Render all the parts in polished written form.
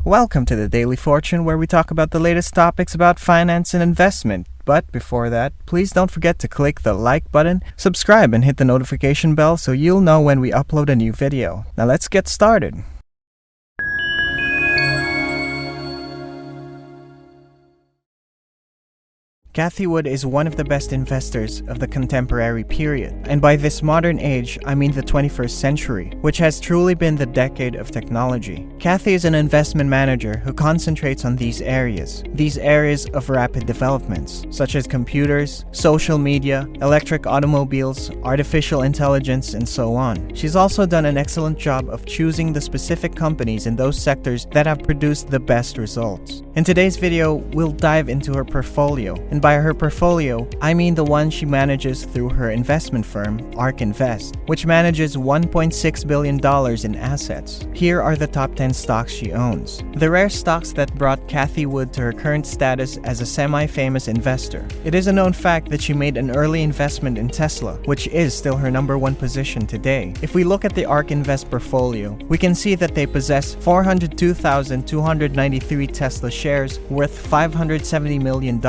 Welcome to the Daily Fortune, where we talk about the latest topics about finance and investment. But before that, please don't forget to click the like button, subscribe, and hit the notification bell so you'll know when we upload a new video. Now let's get started. Cathie Wood is one of the best investors of the contemporary period, and by this modern age, I mean the 21st century, which has truly been the decade of technology. Cathie is an investment manager who concentrates on these areas of rapid developments, such as computers, social media, electric automobiles, artificial intelligence, and so on. She's also done an excellent job of choosing the specific companies in those sectors that have produced the best results. In today's video, we'll dive into her portfolio, and by her portfolio, I mean the one she manages through her investment firm, ARK Invest, which manages $1.6 billion in assets. Here are the top 10 stocks she owns. The rare stocks that brought Cathie Wood to her current status as a semi-famous investor. It is a known fact that she made an early investment in Tesla, which is still her #1 position today. If we look at the ARK Invest portfolio, we can see that they possess 402,293 Tesla shares worth $570 million,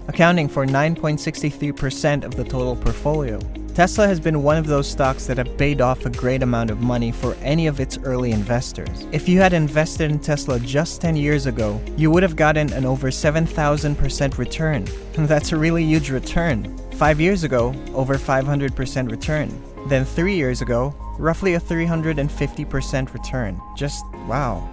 accounting for 9.63% of the total portfolio. Tesla has been one of those stocks that have paid off a great amount of money for any of its early investors. If you had invested in Tesla just 10 years ago, you would have gotten an over 7,000% return. That's a really huge return. 5 years ago, over 500% return. Then 3 years ago, roughly a 350% return. Just wow.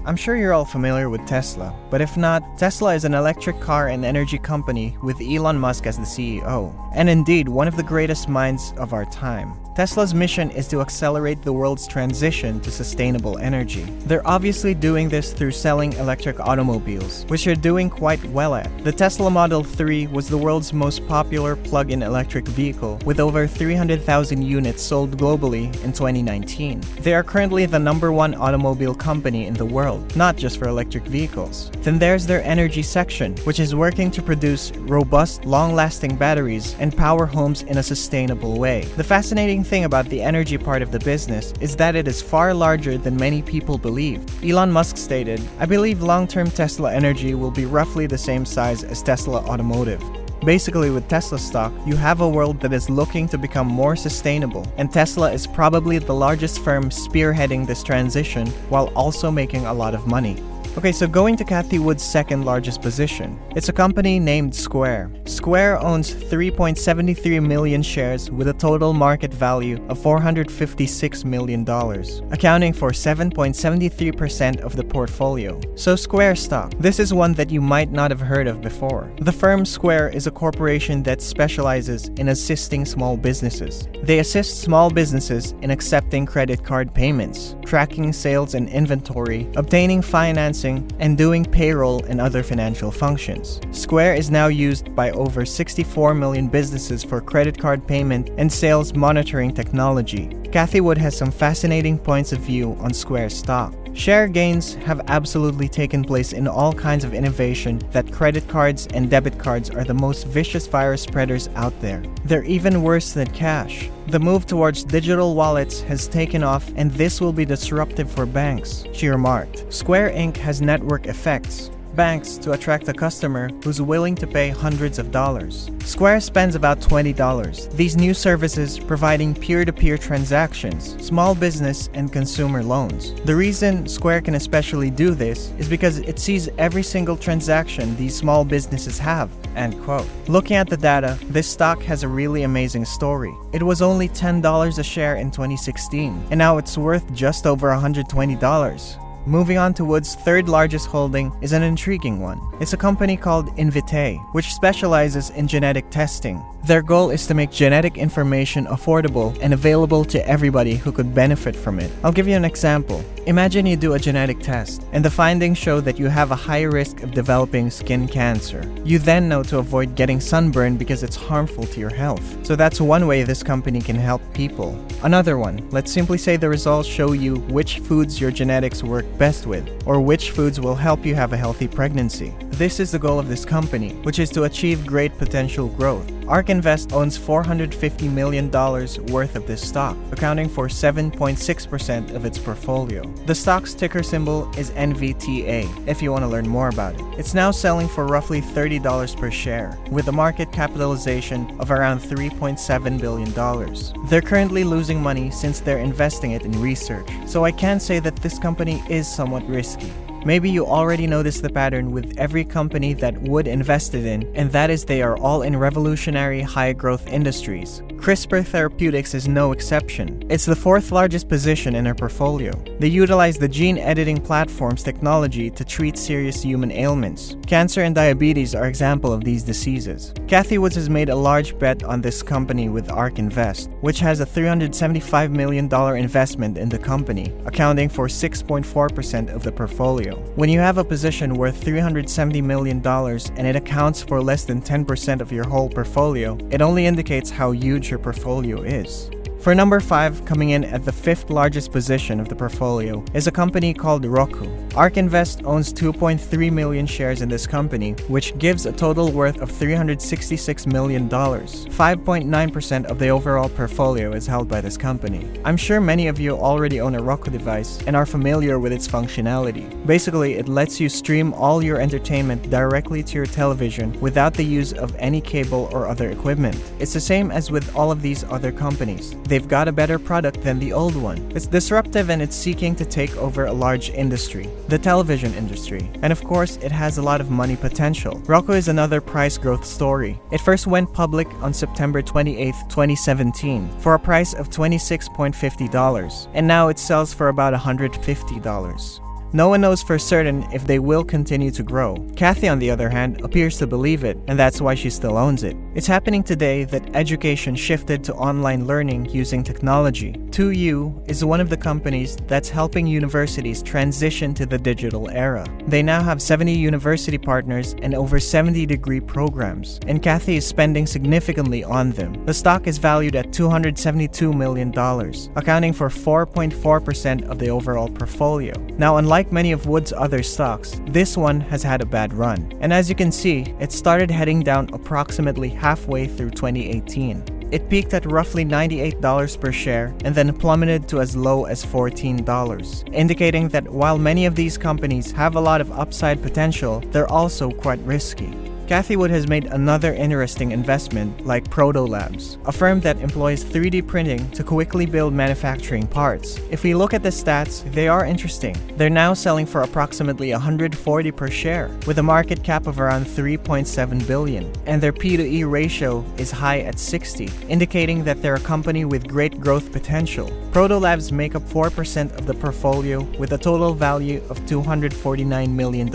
I'm sure you're all familiar with Tesla, but if not, Tesla is an electric car and energy company with Elon Musk as the CEO, and indeed one of the greatest minds of our time. Tesla's mission is to accelerate the world's transition to sustainable energy. They're obviously doing this through selling electric automobiles, which they're doing quite well at. The Tesla Model 3 was the world's most popular plug-in electric vehicle, with over 300,000 units sold globally in 2019. They are currently the #1 automobile company in the world, not just for electric vehicles. Then there's their energy section, which is working to produce robust, long-lasting batteries and power homes in a sustainable way. The fascinating thing about the energy part of the business is that it is far larger than many people believe. Elon Musk stated, "I believe long-term Tesla Energy will be roughly the same size as Tesla Automotive." Basically, with Tesla stock, you have a world that is looking to become more sustainable, and Tesla is probably the largest firm spearheading this transition while also making a lot of money. Okay, so going to Cathie Wood's second largest position. It's a company named Square. Square owns 3.73 million shares with a total market value of $456 million, accounting for 7.73% of the portfolio. So Square stock. This is one that you might not have heard of before. The firm Square is a corporation that specializes in assisting small businesses. They assist small businesses in accepting credit card payments, tracking sales and inventory, obtaining financing, and doing payroll and other financial functions. Square is now used by over 64 million businesses for credit card payment and sales monitoring technology. Cathie Wood has some fascinating points of view on Square stock. Share gains have absolutely taken place in all kinds of innovation that credit cards and debit cards are the most vicious virus spreaders out there. They're even worse than cash. The move towards digital wallets has taken off, and this will be disruptive for banks, she remarked. Square Inc. has network effects. Banks to attract a customer who's willing to pay hundreds of dollars. Square spends about $20. These new services providing peer-to-peer transactions, small business and consumer loans. The reason Square can especially do this is because it sees every single transaction these small businesses have. End quote. Looking at the data, this stock has a really amazing story. It was only $10 a share in 2016, and now it's worth just over $120. Moving on to Wood's third largest holding is an intriguing one. It's a company called Invitae, which specializes in genetic testing. Their goal is to make genetic information affordable and available to everybody who could benefit from it. I'll give you an example. Imagine you do a genetic test, and the findings show that you have a high risk of developing skin cancer. You then know to avoid getting sunburn because it's harmful to your health. So that's one way this company can help people. Another one, let's simply say the results show you which foods your genetics work best with, or which foods will help you have a healthy pregnancy. This is the goal of this company, which is to achieve great potential growth. ARK Invest owns $450 million worth of this stock, accounting for 7.6% of its portfolio. The stock's ticker symbol is NVTA, if you want to learn more about it. It's now selling for roughly $30 per share, with a market capitalization of around $3.7 billion. They're currently losing money since they're investing it in research, so I can say that this company is somewhat risky. Maybe you already noticed the pattern with every company that Wood invested in, and that is they are all in revolutionary high-growth industries. CRISPR Therapeutics is no exception. It's the fourth largest position in her portfolio. They utilize the gene editing platform's technology to treat serious human ailments. Cancer and diabetes are examples of these diseases. Cathie Wood has made a large bet on this company with ARK Invest, which has a $375 million investment in the company, accounting for 6.4% of the portfolio. When you have a position worth $370 million and it accounts for less than 10% of your whole portfolio, it only indicates how huge your portfolio is. For number 5, coming in at the 5th largest position of the portfolio, is a company called Roku. ARK Invest owns 2.3 million shares in this company, which gives a total worth of $366 million. 5.9% of the overall portfolio is held by this company. I'm sure many of you already own a Roku device and are familiar with its functionality. Basically, it lets you stream all your entertainment directly to your television without the use of any cable or other equipment. It's the same as with all of these other companies. They've got a better product than the old one. It's disruptive and it's seeking to take over a large industry, the television industry. And of course, it has a lot of money potential. Roku is another price growth story. It first went public on September 28, 2017 for a price of $26.50, and now it sells for about $150. No one knows for certain if they will continue to grow. Cathie, on the other hand, appears to believe it, and that's why she still owns it. It's happening today that education shifted to online learning using technology. 2U is one of the companies that's helping universities transition to the digital era. They now have 70 university partners and over 70 degree programs, and Cathie is spending significantly on them. The stock is valued at $272 million, accounting for 4.4% of the overall portfolio. Now, unlike many of Wood's other stocks, this one has had a bad run. And as you can see, it started heading down approximately halfway through 2018. It peaked at roughly $98 per share and then plummeted to as low as $14, indicating that while many of these companies have a lot of upside potential, they're also quite risky. Cathie Wood has made another interesting investment like Proto Labs, a firm that employs 3D printing to quickly build manufacturing parts. If we look at the stats, they are interesting. They're now selling for approximately $140 per share, with a market cap of around $3.7 billion, and their P/E ratio is high at 60, indicating that they're a company with great growth potential. Proto Labs make up 4% of the portfolio with a total value of $249 million.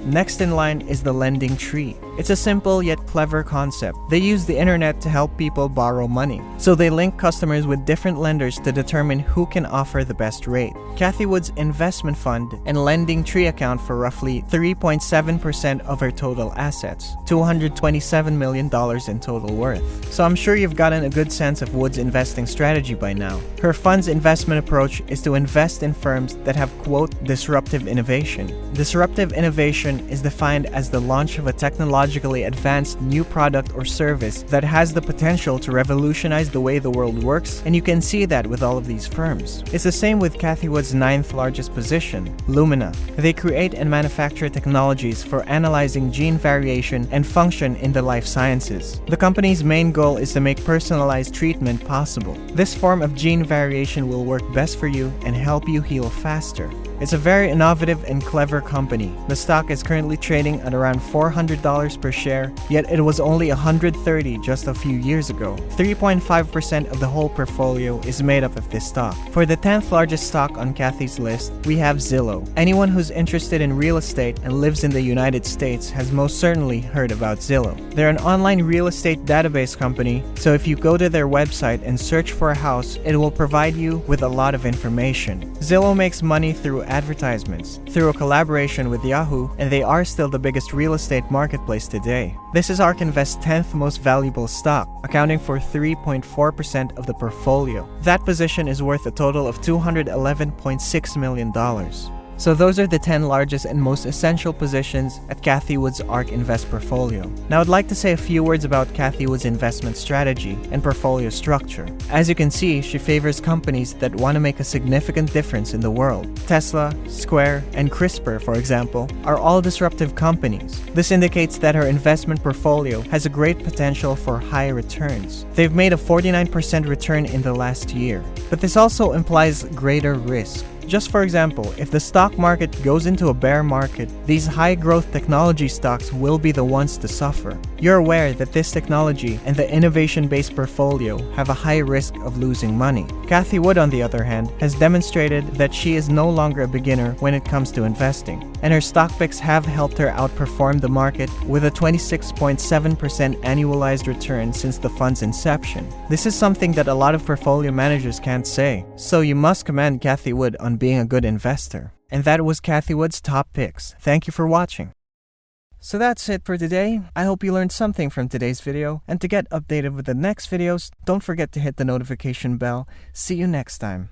Next in line is the lending tree. It's a simple yet clever concept. They use the internet to help people borrow money. So they link customers with different lenders to determine who can offer the best rate. Cathie Wood's investment fund and lending tree account for roughly 3.7% of her total assets, $227 million in total worth. So I'm sure you've gotten a good sense of Wood's investing strategy by now. Her fund's investment approach is to invest in firms that have, quote, disruptive innovation. Disruptive innovation is defined as the launch of a technologically advanced new product or service that has the potential to revolutionize the way the world works, and you can see that with all of these firms. It's the same with Cathie Wood's 9th largest position, Lumina. They create and manufacture technologies for analyzing gene variation and function in the life sciences. The company's main goal is to make personalized treatment possible. This form of gene variation will work best for you and help you heal faster. It's a very innovative and clever company. The stock is currently trading at around $400 per share, yet it was only $130 just a few years ago. 3.5% of the whole portfolio is made up of this stock. For the 10th largest stock on Cathie's list, we have Zillow. Anyone who's interested in real estate and lives in the United States has most certainly heard about Zillow. They're an online real estate database company, so if you go to their website and search for a house, it will provide you with a lot of information. Zillow makes money through advertisements, through a collaboration with Yahoo, and they are still the biggest real estate marketplace today. This is ARK Invest's 10th most valuable stock, accounting for 3.4% of the portfolio. That position is worth a total of $211.6 million. So those are the 10 largest and most essential positions at Cathie Wood's ARK Invest portfolio. Now I'd like to say a few words about Cathie Wood's investment strategy and portfolio structure. As you can see, she favors companies that want to make a significant difference in the world. Tesla, Square, and CRISPR, for example, are all disruptive companies. This indicates that her investment portfolio has a great potential for high returns. They've made a 49% return in the last year. But this also implies greater risk. Just for example, if the stock market goes into a bear market, these high-growth technology stocks will be the ones to suffer. You're aware that this technology and the innovation-based portfolio have a high risk of losing money. Cathie Wood, on the other hand, has demonstrated that she is no longer a beginner when it comes to investing, and her stock picks have helped her outperform the market with a 26.7% annualized return since the fund's inception. This is something that a lot of portfolio managers can't say, so you must commend Cathie Wood on being a good investor. And that was Cathie Wood's top picks. Thank you for watching. So that's it for today. I hope you learned something from today's video, and to get updated with the next videos, don't forget to hit the notification bell. See you next time.